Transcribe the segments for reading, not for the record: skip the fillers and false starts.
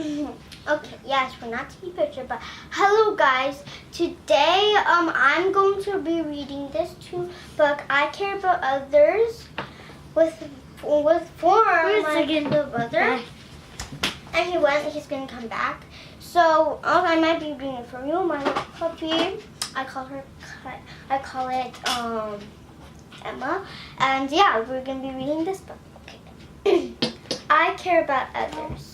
Okay, yes, we're not taking a picture, but hello guys. Today I'm going to be reading this book, I Care About Others, with for my little brother. And he's gonna come back. So I might be reading it for you. My puppy, I call it Emma. And yeah, we're gonna be reading this book. Okay. I Care About Others.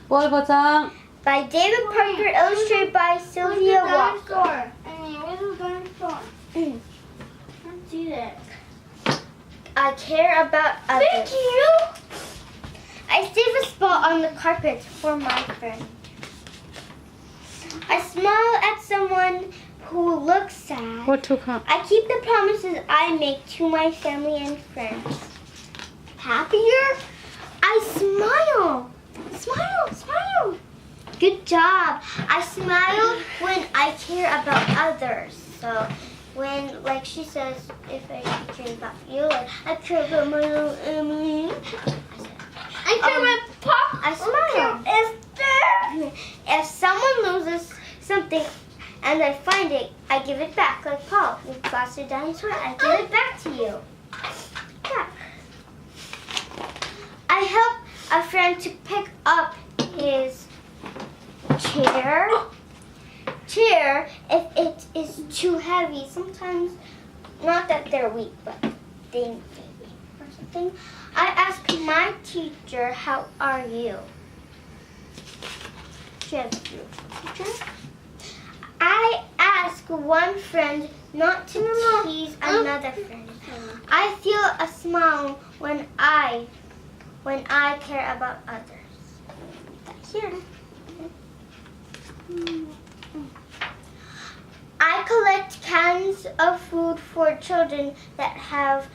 보장. By David Parker, illustrated by Sylvia Walker. Where's the dinosaur? Let's see it. I care about others. Thank you. I save a spot on the carpet for my friend. I smile at someone who looks sad. What took her? I keep the promises I make to my family and friends. Happier? I smile. Smile, smile. Good job. I smile when I care about others. So when, like she says, if I care about you, like I care about my little Emily. I care about Pop. I smile. Esther. If someone loses something and I find it, I give it back. Like Paul, you lost your dinosaur, I give it back to you. Yeah. I help a friend to pick up his chair if it is too heavy. Sometimes, not that they're weak, but they need or something. I ask my teacher, how are you? She has a beautiful teacher. I ask one friend not to tease another friend. I feel a smile when I care about others. Here. I collect cans of food for children that have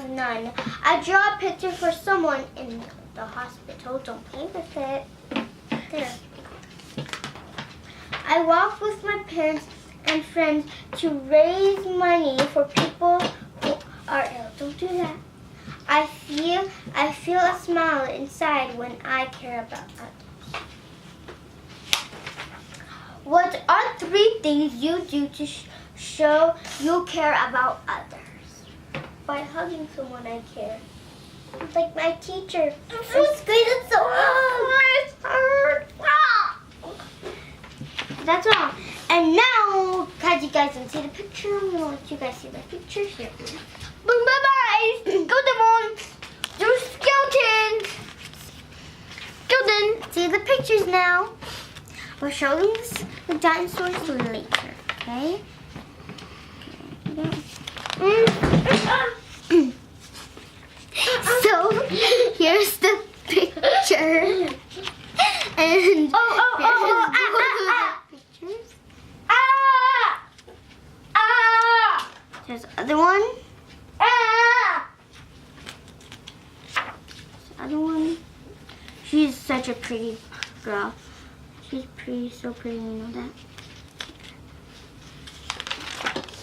none. I draw a picture for someone in the hospital. Don't play with it. There. I walk with my parents and friends to raise money for people who are ill. Don't do that. I feel a smile inside when I care about others. What are 3 things you do to show you care about others? By hugging someone I care. Like my teacher. So squeeze so hard. That's all. And now, because you guys don't see the picture, I'm going to let you guys see the picture here. Boom, bye-bye. Go, Devon. There's skeletons. Skeleton. See the pictures now. We'll show them the dinosaurs later, okay? So, here's the picture. And pictures. There's the other one. The other one. She's such a pretty girl. She's pretty, so pretty, you know that.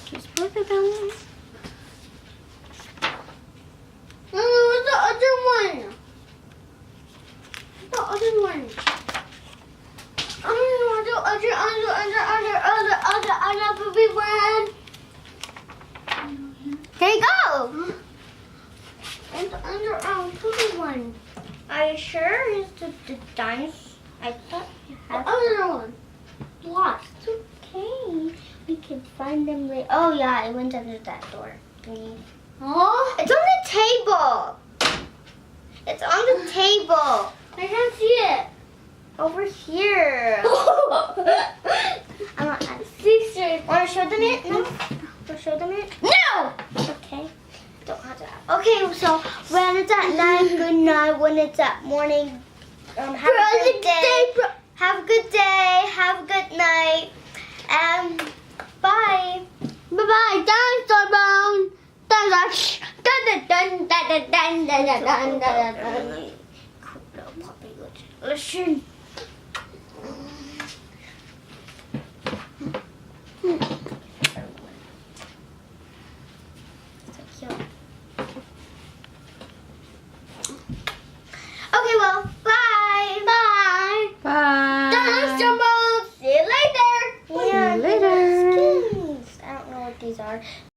She's perfect on there. What's the other one? The other one. Other baby one. There you go. And the other baby one. Are you sure it's the dinosaur? I thought you The had other one. Lost. It's okay. We can find them later. Oh yeah, it went under that door. Oh? It's on the table. It's on the table. I can't see it. Over here. I'm not Sisters. Want to show them it? No. Want to show them it? No! Okay. Don't have to. Okay, so when it's at night, good night. When it's at morning, have a good day. Have a good day. Have a good night. And bye. Bye-bye. Dinosaur bone. Dun dun dun dun dun dun dun dun dun dun. Cool little puppy. Listen. So cute. Okay, well, bye. Bye. are.